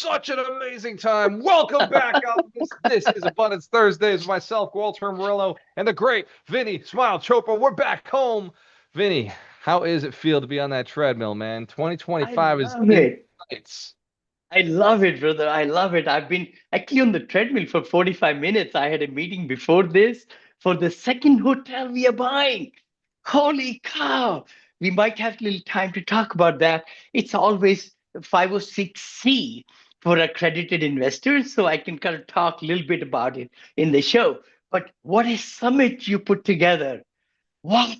such an amazing time. Welcome back out. This is Abundance Thursdays with myself, Gualter Murillo, and the great Vinney Smile Chopra. We're back home. Vinney, how is it feel to be on that treadmill, man? I 2025 is love in it. sights. I love it, brother. I love it. I've been actually on the treadmill for 45 minutes. I had a meeting before this for the second hotel we are buying. Holy cow. We might have a little time to talk about that. It's always 506C for accredited investors, so I can kind of talk a little bit about it in the show. But what a summit you put together. What?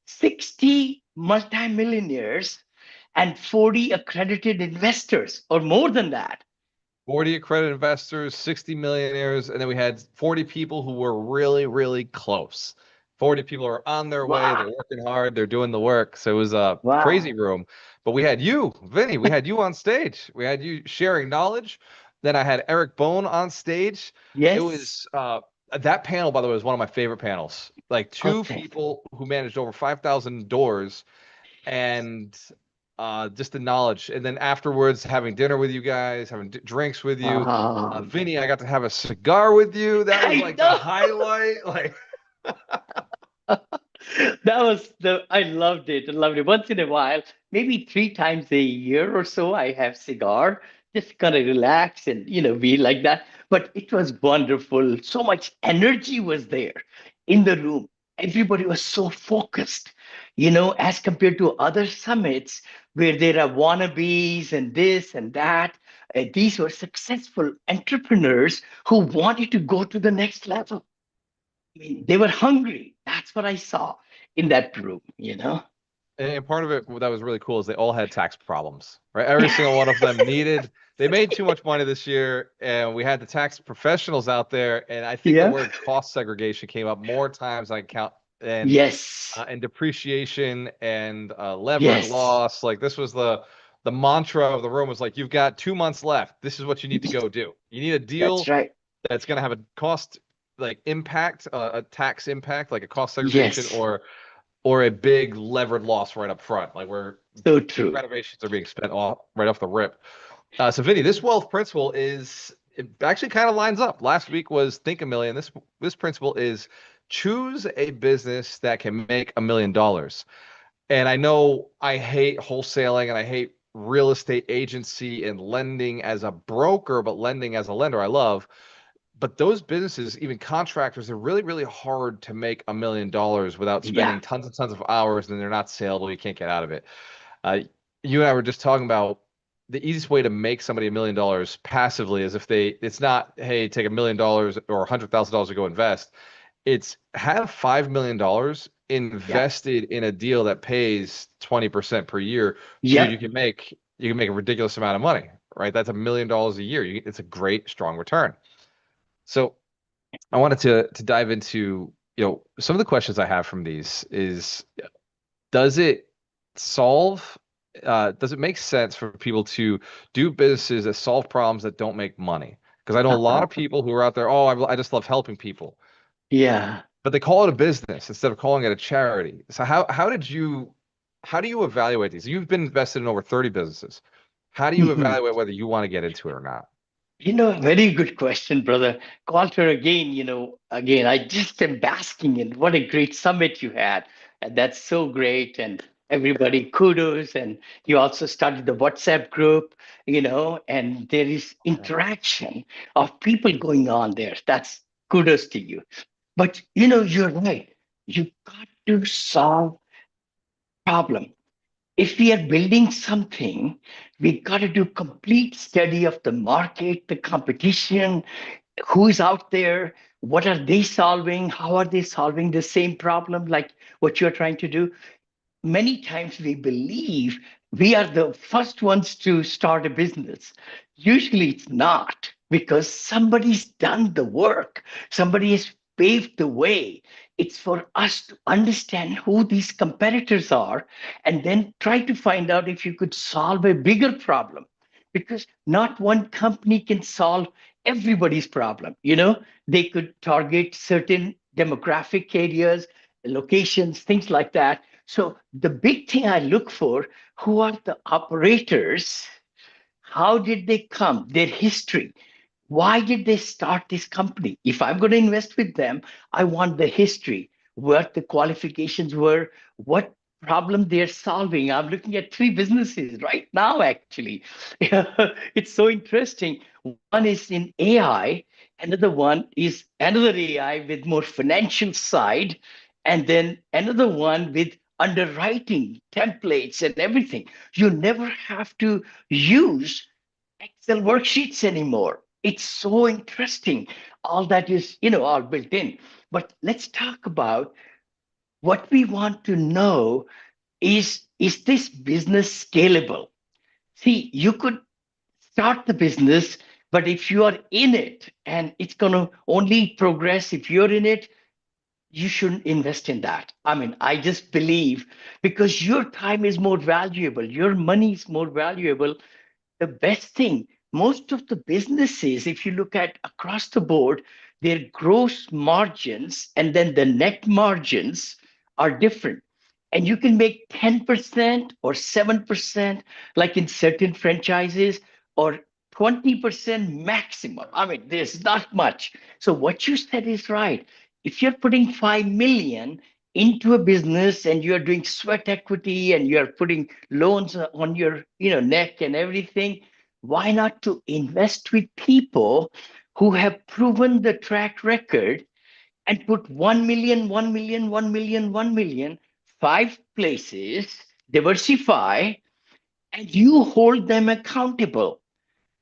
60 multimillionaires and 40 accredited investors, or more than that. 40 accredited investors, 60 millionaires, and then we had 40 people who were really, really close. 40 people are on their way. Wow. They're working hard. They're doing the work. So it was a crazy Wow. room. But we had you, Vinny. We had you on stage. We had you sharing knowledge. Then I had Eric Bone on stage. It Yes. was that panel, by the way, was one of my favorite panels. Like two Okay. people who managed over 5,000 doors and just the knowledge. And then afterwards, having dinner with you guys, having drinks with you. Um, Vinny, I got to have a cigar with you. That was I like the know. highlight. Like, That was I loved it. I loved it. Once in a while, maybe three times a year or so, I have cigar, just kind of relax and be like that. But it was wonderful. So much energy was there in the room. Everybody was so focused, as compared to other summits where there are wannabes and this and that. These were successful entrepreneurs who wanted to go to the next level. I mean, they were hungry. That's what I saw in that room. and part of it that was really cool is they all had tax problems, right? Every single one of them needed, they made too much money this year, and we had the tax professionals out there. And I think the Yeah. word cost segregation came up more times than I can count, Yes. and depreciation and leverage Yes. loss. Like this was the mantra of the room was like, you've got 2 months left. This is what you need to go do. You need a That's deal right. that's going to have a cost like impact, a tax impact, like a cost segregation, Yes. or a big levered loss right up front, like where So big true. renovations are being spent off right off the rip. So Vinny, this wealth principle is it actually kind of lines up. Last week was think a million. This principle is choose a business that can make $1 million. And I know I hate wholesaling and I hate real estate agency and lending as a broker, but lending as a lender I love. But those businesses, even contractors, they're really, really hard to make $1 million without Yeah. spending tons and tons of hours, and they're not saleable. You can't get out of it. Uh, you and I were just talking about the easiest way to make somebody $1 million passively is if it's not, hey, take $1 million or $100,000 to go invest. It's have $5 million Yeah. invested in a deal that pays 20% per year. So Yep. you can make a ridiculous amount of money, right? That's $1 million a year. It's a great, strong return. So I wanted to dive into, some of the questions I have from these is, does it solve, does it make sense for people to do businesses that solve problems that don't make money? Because I know a lot of people who are out there, oh, I just love helping people, Yeah. but they call it a business instead of calling it a charity. So how do you evaluate these? You've been invested in over 30 businesses. How do you Mhm. evaluate whether you want to get into it or not? Very good question, brother. Gualter, again, again, I just am basking in what a great summit you had. And that's so great. And everybody, kudos. And you also started the WhatsApp group, and there is interaction of people going on there. That's kudos to you. But, you're right. You got to solve problem. If we are building something, we got to do complete study of the market, the competition, who is out there, what are they solving, how are they solving the same problem like what you're trying to do. Many times we believe we are the first ones to start a business. Usually it's not because somebody's done the work, somebody has paved the way. It's for us to understand who these competitors are and then try to find out if you could solve a bigger problem. Because not one company can solve everybody's problem. They could target certain demographic areas, locations, things like that. So the big thing I look for, who are the operators How did they come? Their history. Why did they start this company? If I'm going to invest with them, I want the history, what the qualifications were, what problem they're solving. I'm looking at three businesses right now, actually. It's so interesting. One is in AI, another one is another AI with more financial side, and then another one with underwriting templates and everything. You never have to use Excel worksheets anymore. It's so interesting. All that is, all built in. But let's talk about what we want to know is this business scalable? See, you could start the business, but if you are in it and it's going to only progress if you're in it, you shouldn't invest in that. I mean, I just believe because your time is more valuable, your money is more valuable, the best thing, most of the businesses, if you look at across the board, their gross margins and then the net margins are different. And you can make 10% or 7%, like in certain franchises, or 20% maximum. I mean, there's not much. So what you said is right. If you're putting 5 million into a business and you're doing sweat equity and you're putting loans on your neck and everything, why not to invest with people who have proven the track record and put 1 million, 1 million, 1 million, 1 million, 5 places, diversify, and you hold them accountable.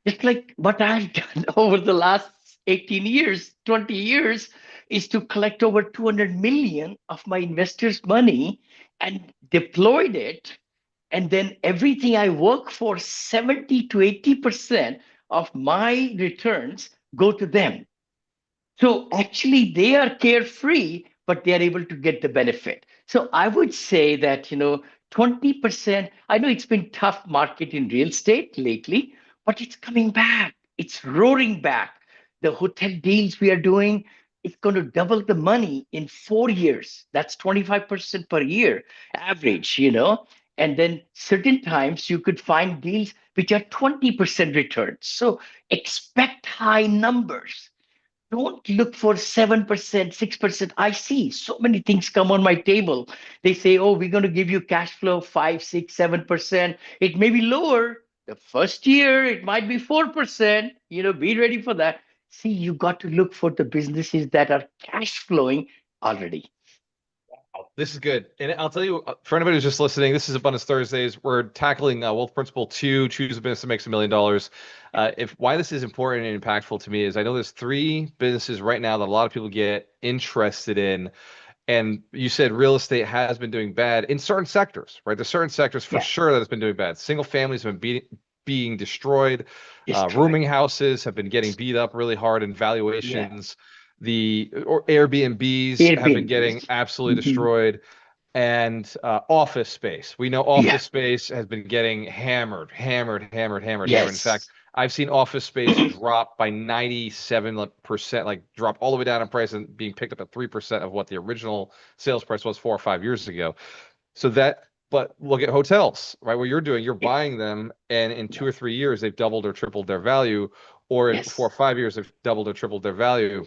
Just like what I've done over the last 18 years, 20 years, is to collect over 200 million of my investors' money and deployed it. And then everything I work for, 70 to 80% of my returns go to them. So actually, they are carefree, but they are able to get the benefit. So I would say that, 20%, I know it's been tough market in real estate lately, but it's coming back. It's roaring back. The hotel deals we are doing, it's going to double the money in 4 years. That's 25% per year average, And then certain times you could find deals which are 20% returns. So expect high numbers. Don't look for 7%, 6%. I see so many things come on my table. They say, oh, we're going to give you cash flow 5, 6, 7%. It may be lower. The first year, it might be 4%. Be ready for that. See, you got to look for the businesses that are cash flowing already. This is good. And I'll tell you, for anybody who's just listening, this is Abundance Thursdays. We're tackling Wealth Principle 2, choose a business that makes $1 million. If why this is important and impactful to me is I know there's three businesses right now that a lot of people get interested in. And you said real estate has been doing bad in certain sectors, right? There's certain sectors for Yeah, sure that it's been doing bad. Single families have been being destroyed. destroyed. Rooming houses have been getting beat up really hard in Yeah, valuations. The or Airbnbs have been getting Airbnbs. absolutely Mhm. destroyed. And office space. We know Yeah, office space has been getting hammered, hammered, hammered, hammered, hammered. In fact, yes. I've seen office space drop by 97%, like drop all the way down in price and being picked up at 3% of what the original sales price was 4 or 5 years ago. So but look at hotels, right? What you're doing, you're Yeah, buying them, and in yeah, 2 or 3 years, they've doubled or tripled their value, or in four or yes, five years, they've doubled or tripled their value.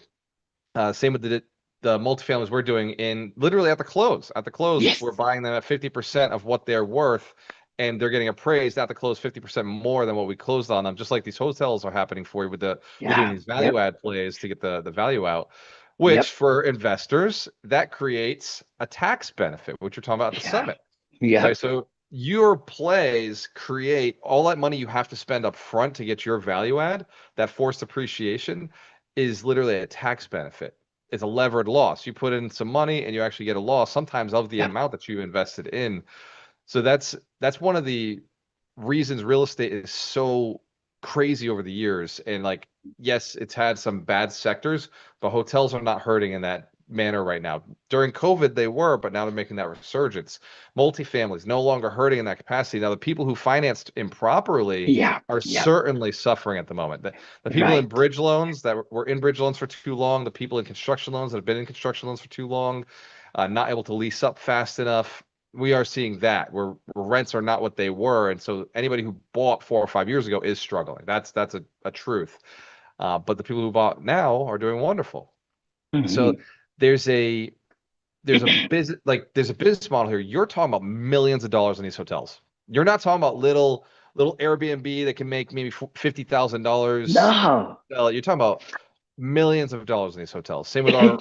Same with the multifamilies we're doing in literally at the close. At the close, yes. we're buying them at 50% of what they're worth, and they're getting appraised at the close 50% more than what we closed on them. Just like these hotels are happening for you with we're doing Yeah, these value yep, add plays to get the value out, which yep. for investors, that creates a tax benefit, which you're talking about at the Yeah, summit, yeah, right? So your plays create all that money you have to spend up front to get your value add, that forced appreciation is literally a tax benefit. It's a levered loss. You put in some money and you actually get a loss sometimes of the yeah, amount that you invested in. So that's one of the reasons real estate is so crazy over the years. And like, yes, it's had some bad sectors, but hotels are not hurting in that manner right now. During COVID, they were, but now they're making that resurgence. Multifamilies no longer hurting in that capacity. Now, the people who financed improperly yeah, are yeah. certainly suffering at the moment. The people in Right. bridge loans that were in bridge loans for too long, the people in construction loans that have been in construction loans for too long, not able to lease up fast enough, we are seeing that where rents are not what they were, and so anybody who bought 4 or 5 years ago is struggling. That's a truth. But the people who bought now are doing wonderful. So Mhm. there's a there's a business model here. You're talking about millions of dollars in these hotels. You're not talking about little Airbnb that can make maybe $50,000. No. You're talking about millions of dollars in these hotels. Same with Can, our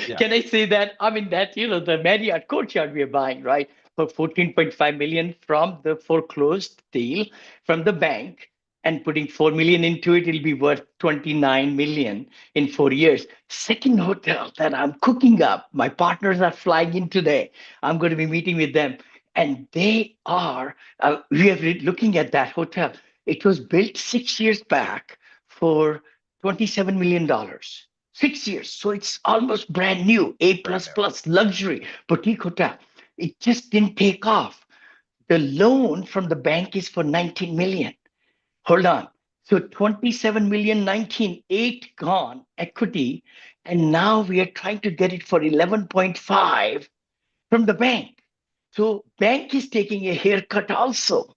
yeah. can I say that? I mean, that, the Marriott Courtyard we are buying, right, for 14.5 million from the foreclosed deal from the bank and putting 4 million into it, it'll be worth 29 million in 4 years. Second hotel that I'm cooking up, my partners are flying in today. I'm going to be meeting with them. And we are looking at that hotel. It was built 6 years back for $27 million. 6 years. So it's almost brand new, A Brand plus new. plus luxury boutique hotel. It just didn't take off. The loan from the bank is for 19 million. Hold on. So 27 million, 19, 8 gone equity. And now we are trying to get it for 11.5 from the bank. So bank is taking a haircut also.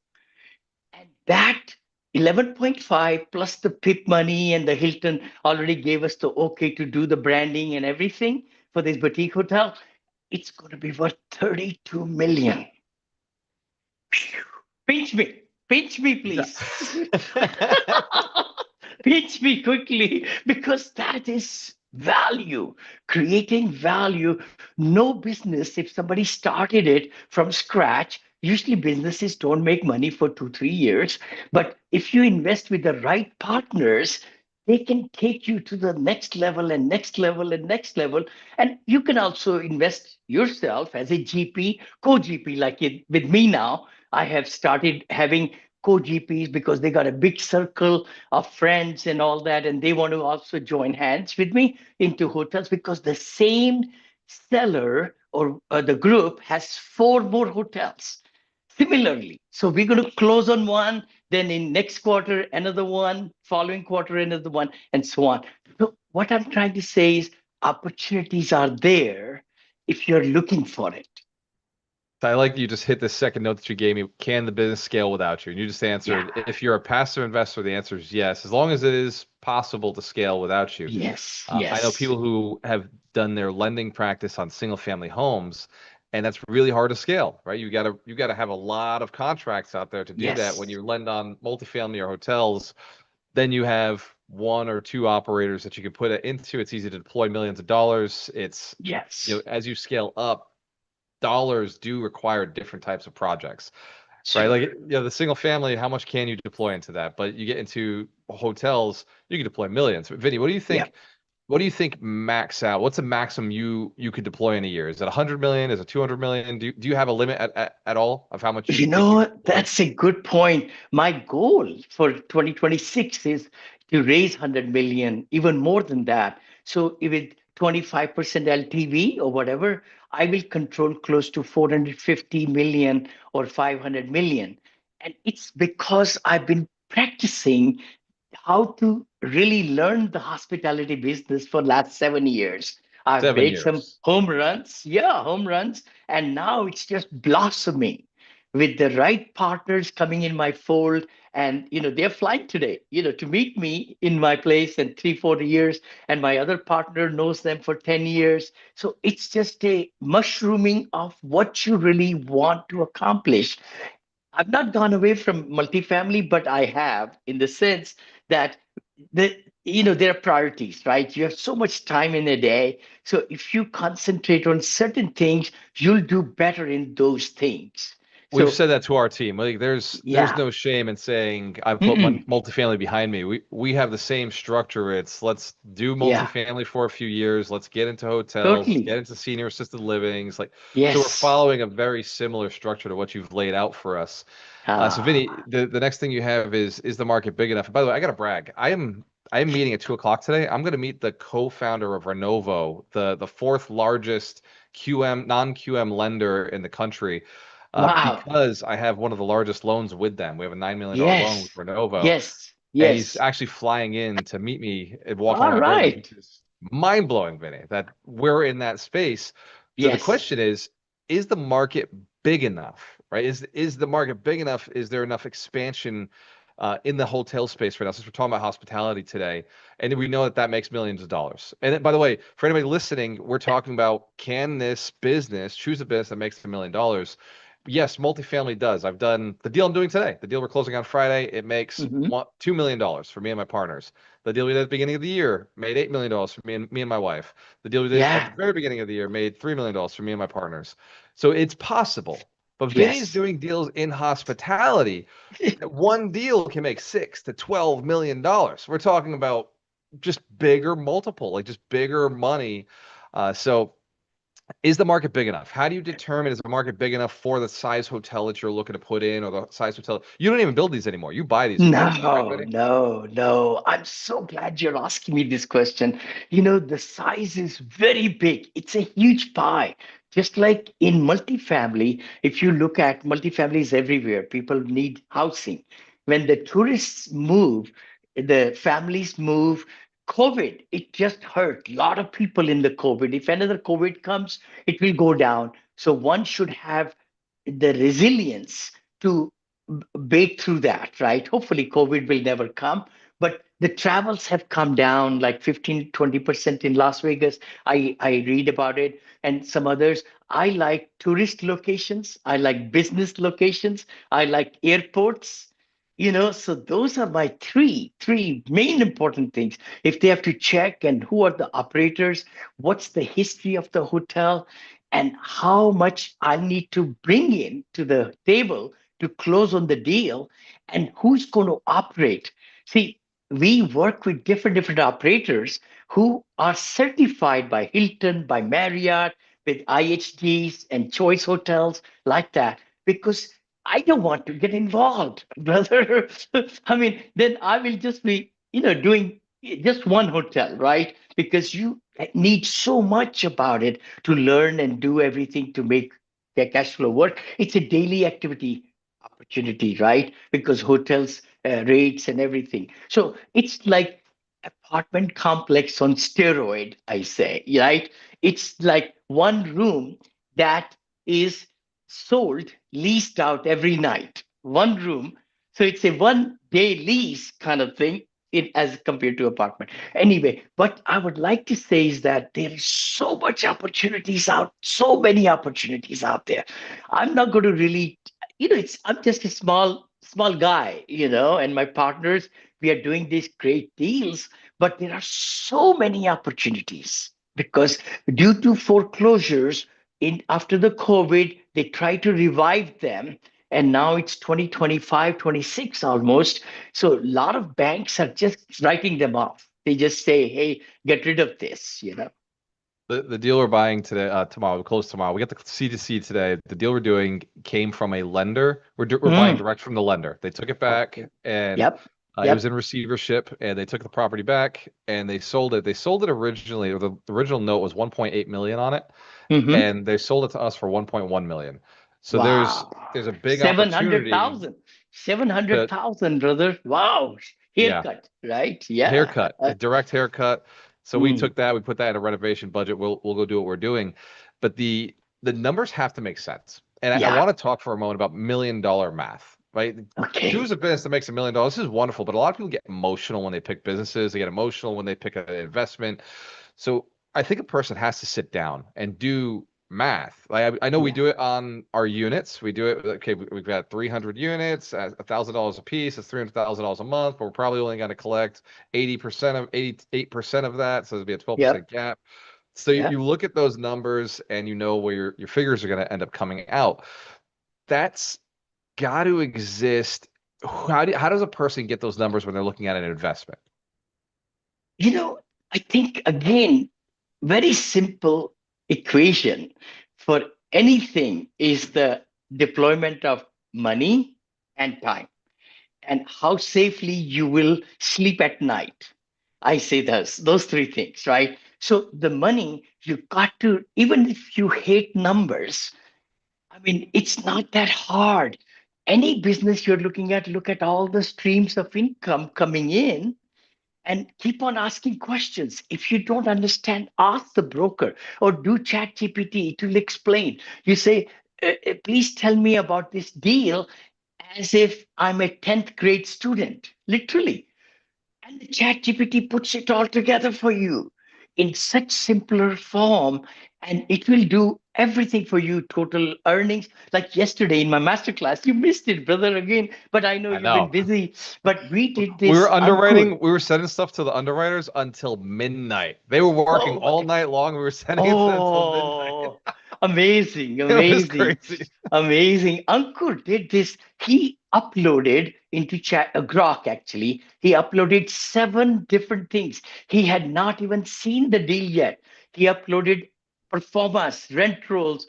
And that 11.5 plus the PIP money, and the Hilton already gave us the okay to do the branding and everything for this boutique hotel. It's going to be worth 32 million. Phew. Pinch me, please. Pinch me quickly, because that is value, creating value. No business, if somebody started it from scratch, usually businesses don't make money for 2 3 years, but if you invest with the right partners, they can take you to the next level and next level and next level. And you can also invest yourself as a GP, co-GP, like with me now. I have started having co-GPs because they got a big circle of friends and all that, and they want to also join hands with me into hotels, because the same seller or the group has four more hotels similarly. So we're going to close on one, then in next quarter another one, following quarter another one, and so on. So what I'm trying to say is opportunities are there if you're looking for it. I like that you just hit the second note that you gave me. Can the business scale without you? And you just Yeah. answered, if you're a passive investor, the answer is yes, as long as it is possible to scale without you. Yes. I know Yes. people who have done their lending practice on single family homes, and that's really hard to scale, right? You gotta have a lot of contracts out there to do that. When Yes. you lend on multifamily or hotels, then you have one or two operators that you can put it into. It's easy to deploy millions of dollars. It's, Yes. as you scale up, dollars do require different types of projects, right? Sure. Like, the single family, how much can you deploy into that? But you get into hotels, you can deploy millions. Vinny, what do you Yeah. think? What do you think max out? What's the maximum you could deploy in a year? Is it 100 million? Is it 200 million? Do you have a limit at all of how much You you think you know, could deploy? that's a good point. My goal for 2026 is to raise 100 million, even more than that. So if with 25% LTV or whatever, I will control close to 450 million or 500 million. And it's because I've been practicing how to really learn the hospitality business for last 7 years. I've Seven made some years. home runs, yeah, home runs, and now it's just blossoming with the right partners coming in my fold. And they're flying today, to meet me in my place in 3 4 years, and my other partner knows them for 10 years. So it's just a mushrooming of what you really want to accomplish. I've not gone away from multifamily, but I have, in the sense that there are priorities, right? You have so much time in a day. So if you concentrate on certain things, you'll do better in those things. We've So said that to our team. Like, there's yeah. no shame in saying I put Mm-mm. multifamily behind me. We have the same structure. It's let's do Yeah, multifamily for a few years. Let's get into hotels. Let's get totally. into senior assisted livings. Like, so we're Yes. following a very similar structure to what you've laid out for us. So Vinny, Ah, the next thing you have is the market big enough? And by the way, I gotta brag. I am meeting at 2 o'clock today. I'm going to meet the co-founder of Renovo, the fourth largest QM non-QM lender in the country, wow. because I have one of the largest loans with them. We have a $9 million loan with Yes. Renovo, Yes. and he's Yes. actually flying in to meet me and walk All around my building, right. which is mind blowing, Vinny, that we're in that space. So the Yes. question is the market big enough, right? Is the market big enough? Is there enough expansion in the hotel space right now? Since we're talking about hospitality today, and we know that that makes millions of dollars. And then, by the way, for anybody listening, we're talking about, can this business choose a business that makes $1 million? Yes, multifamily does. I've done the deal I'm doing today. The deal we're closing on Friday. It makes Hmm. $2 million for me and my partners. The deal we did at the beginning of the year made $8 million for me and my wife. The deal we did at the Yeah. very beginning of the year made $3 million for me and my partners. So it's possible. But Vinny's Yes. doing deals in hospitality. One deal can make $6 to $12 million. We're talking about just bigger multiple, like just bigger money. So is the market big enough? How do you determine, is the market big enough for the size hotel that you're looking to put in, or the size hotel? You don't even build these anymore. You buy these hotels, right, No, Vinny? no, no. I'm so glad you're asking me this question. The size is very big. It's a huge pie. Just like in multifamily, if you look at multifamilies everywhere, people need housing. When the tourists move, the families move. COVID, it just hurt a lot of people in the COVID. If another COVID comes, it will go down. So one should have the resilience to bake through that, right? Hopefully, COVID will never come. But the travels have come down like 15, 20% in Las Vegas. I read about it and some others. I like tourist locations. I like business locations. I like airports. So those are my three main important things. If they have to check and who are the operators, what's the history of the hotel, and how much I need to bring in to the table to close on the deal, and who's going to operate. See, we work with different operators who are certified by Hilton, by Marriott, with IHGs and choice hotels like that, because I don't want to get involved, brother. I mean, then I will just be, doing just one hotel, right? Because you need so much about it to learn and do everything to make the cash flow work. It's a daily activity opportunity, right? Because hotels, rates, and everything. So it's like apartment complex on steroid, I say, right? It's like one room that is sold, leased out every night. One room. So it's a 1 day lease kind of thing. As compared to apartment. Anyway, what I would like to say is that there is so many opportunities out there. I'm not going to really, I'm just a small guy, and my partners, we are doing these great deals, but there are so many opportunities because due to foreclosures in after the COVID, they try to revive them. And now it's 2025, 26 almost. So a lot of banks are just writing them off. They just say, hey, get rid of this. The deal we're buying today, tomorrow, we close tomorrow. We get the C to C today. The deal we're doing came from a lender. We're buying Mm. direct from the lender. They took it back, Okay. and Yep. it was Yep. in receivership, and they took the property back and they sold it. They sold it originally, or the original note was 1.8 million on it, Hmm. and they sold it to us for 1.1 million. So Wow. there's a big opportunity 700,000. Seven hundred to, thousand, brother. Wow. yeah, Haircut, right? Yeah. haircut, a direct haircut. So we Mm. took that, we put that in a renovation budget. We'll go do what we're doing, but the numbers have to make sense. And I Yeah. want to talk for a moment about $1 million math, right? Choose Okay. a business that makes $1 million. This is wonderful, but a lot of people get emotional when they pick businesses. They get emotional when they pick an investment. So I think a person has to sit down and do math. Like I know we Yeah. do it on our units. We do it. Okay, we've got 300 units at $1,000 a piece. It's $300,000 a month, but we're probably only going to collect 88% of that. So there'll be a 12% Yep. gap. So you, Yep. you look at those numbers and you know where your figures are going to end up coming out. That's got to exist. How does a person get those numbers when they're looking at an investment? You know, I think again, very simple equation for anything is the deployment of money and time, and how safely you will sleep at night. I say those three things, right? So the money, you got to, even if you hate numbers, I mean, it's not that hard. Any business you're looking at, look at all the streams of income coming in and keep on asking questions. If you don't understand, ask the broker or do chat GPT. It will explain. You say, please tell me about this deal as if I'm a 10th grade student, literally. And the chat GPT puts it all together for you in such simpler form, and it will do everything for you. Total earnings. Like yesterday in my masterclass, you missed it, brother, again. But I know I you've been know. busy. But we did We this were Ankur. underwriting, we were sending stuff to the underwriters until midnight. They were working Oh all my night long. We were sending it to them until midnight. Oh, amazing, It was amazing, crazy. amazing. Ankur did this. He uploaded into chat Grok actually. He uploaded 7 different things. He had not even seen the deal yet. He uploaded performance, rent rolls,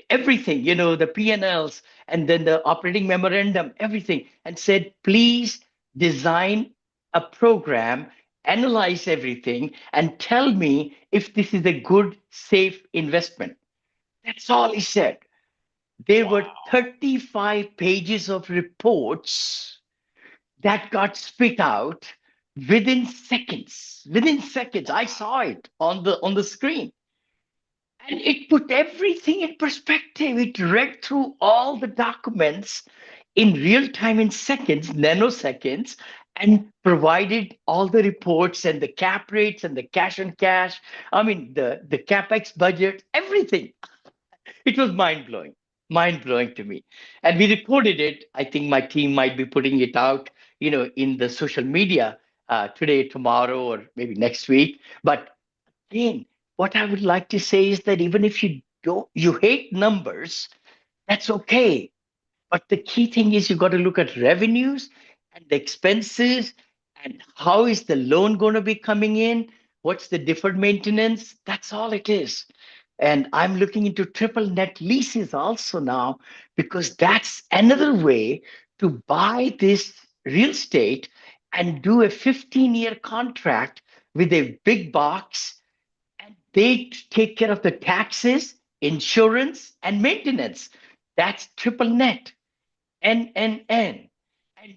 everything, the P&Ls, and then the operating memorandum, everything, and said, please design a program, analyze everything, and tell me if this is a good, safe investment. That's all he said. There were Wow. 35 pages of reports that got spit out within seconds. Within seconds, I saw it on the screen. And it put everything in perspective. It read through all the documents in real time, in seconds, nanoseconds, and provided all the reports and the cap rates and the cash on cash. I mean, the capex budget, everything. It was mind blowing to me. And we recorded it. I think my team might be putting it out, in the social media today, tomorrow, or maybe next week. But again, what I would like to say is that even if you hate numbers, that's okay. But the key thing is you got to look at revenues and the expenses and how is the loan going to be coming in? What's the deferred maintenance? That's all it is. And I'm looking into triple net leases also now because that's another way to buy this real estate and do a 15-year contract with a big box, and they take care of the taxes, insurance, and maintenance. That's triple net. And and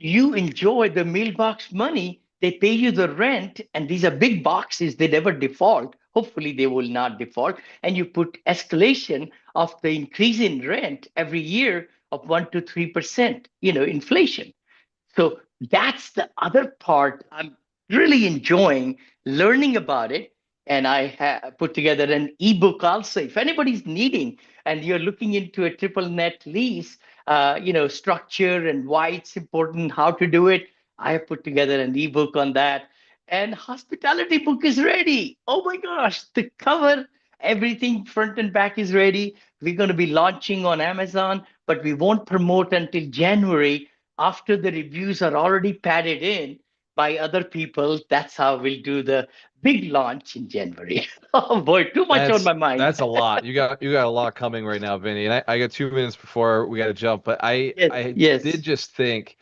you enjoy the mailbox money. They pay you the rent, and these are big boxes. They never default. Hopefully, they will not default. And you put escalation of the increase in rent every year of 1 to 3%. Inflation. So that's the other part I'm really enjoying learning about it. And I put together an ebook also. If anybody's needing and you're looking into a triple net lease, structure and why it's important, how to do it, I have put together an ebook on that. And hospitality book is ready. Oh my gosh, the cover, everything front and back is ready. We're going to be launching on Amazon, but we won't promote until January after the reviews are already padded in by other people. That's how we'll do the big launch in January. Oh boy, too much on That's my mind. that's a lot. You got a lot coming right now, Vinny. And I got 2 minutes before we got to jump, but I Yes, I did yes. just think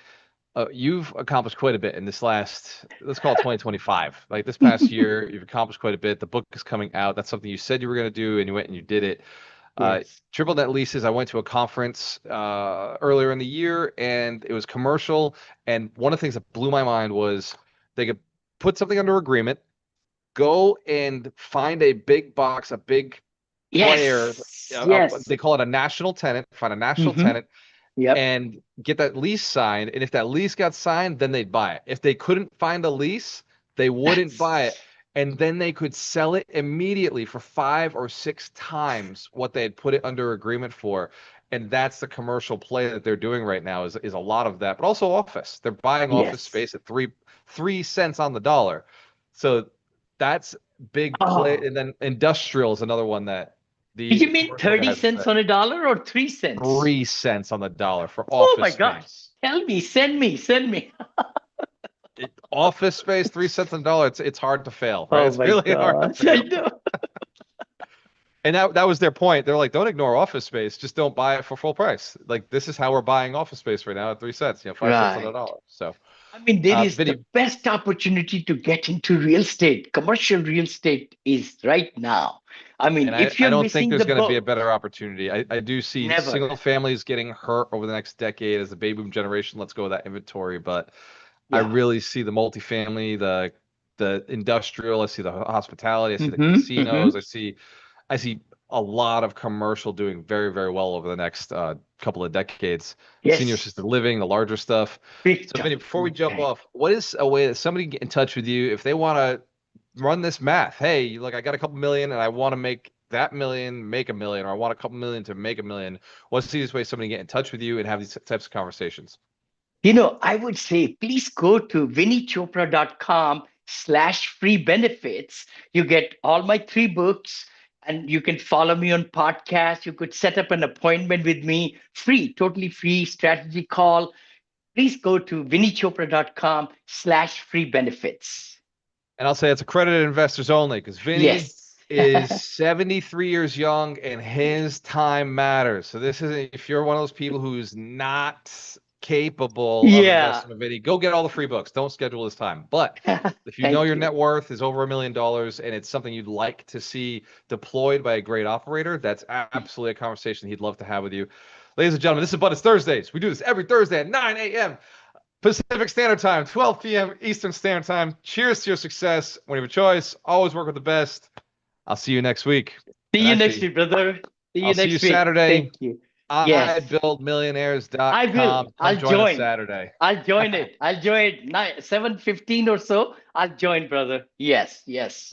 you've accomplished quite a bit in this last, let's call it 2025. Like this past year, you've accomplished quite a bit. The book is coming out. That's something you said you were going to do, and you went and you did it. Uh, Yes. Triple net leases. I went to a conference earlier in the year, and it was commercial. And one of the things that blew my mind was they could put something under agreement, go and find a big box, a big player. Yes. Yes. They call it a national tenant. Find a national Mm-hmm. tenant Yep. and get that lease signed. And if that lease got signed, then they'd buy it. If they couldn't find a lease, they wouldn't buy it. That's And then they could sell it immediately for 5 or 6 times what they had put it under agreement for. And that's the commercial play that they're doing right now is a lot of that, but also office. They're buying office yes. space at three cents on the dollar. So that's big play. Oh, And then industrial is another one that did you the mean commercial 30 guys are cents saying on a dollar or 3 cents? 3 cents on the dollar for Oh office my gosh. space. Tell me, send me, send me. Office space, 3 cents on the dollar. It's hard to fail, right? Oh It's my really hard to gosh. I fail. know. And that was their point. They're like, don't ignore office space, just don't buy it for full price. Like this is how we're buying office space right now at 3 cents, 5 cents on the Right. dollar. So I mean, there is Vinny, the best opportunity to get into real estate. Commercial real estate is right now. I mean, and I, if I you're don't think missing the there's going to be a boat, better opportunity. I do see never. single families getting hurt over the next decade as the baby boom generation lets go of that inventory, but I Yeah. really see the multifamily, the industrial, I see the hospitality, I see the Mm-hmm. casinos, Mm-hmm. I see a lot of commercial doing very, very well over the next couple of decades. Senior Yes, assisted living, the larger stuff. big So, Vinny, time. before we jump Okay. off, what is a way that somebody can get in touch with you if they want to run this math? Hey, like I got a couple million and I want to make that million make a million, or I want a couple million to make a million. What's the easiest way somebody can get in touch with you and have these types of conversations? I would say please go to vinnychopra.com/free benefits. You get all my 3 books, and you can follow me on podcast. You could set up an appointment with me, free, totally free strategy call. Please go to vinnychopra.com/free benefits. And I'll say it's accredited investors only because Vinny Yes. is 73 years young and his time matters. So this isn't, if you're one of those people who's not capable of Yeah. investing in Vinny, go get all the free books. Don't schedule this time. But if you know Thank your you. net worth is over $1 million and it's something you'd like to see deployed by a great operator, that's absolutely a conversation he'd love to have with you. Ladies and gentlemen, this is Abundance Thursdays. We do this every Thursday at 9 a.m. Pacific Standard Time, 12 p.m. Eastern Standard Time. Cheers to your success. When you have a choice, always work with the best. I'll see you next week. See And you next actually, week, brother. See I'll you see you next week. Saturday. Thank you. Yes. I will. ibuildmillionaires.com. Come I'll join us join. Saturday. I'll join it. I'll join 7:15 or so. I'll join, brother. Yes, yes.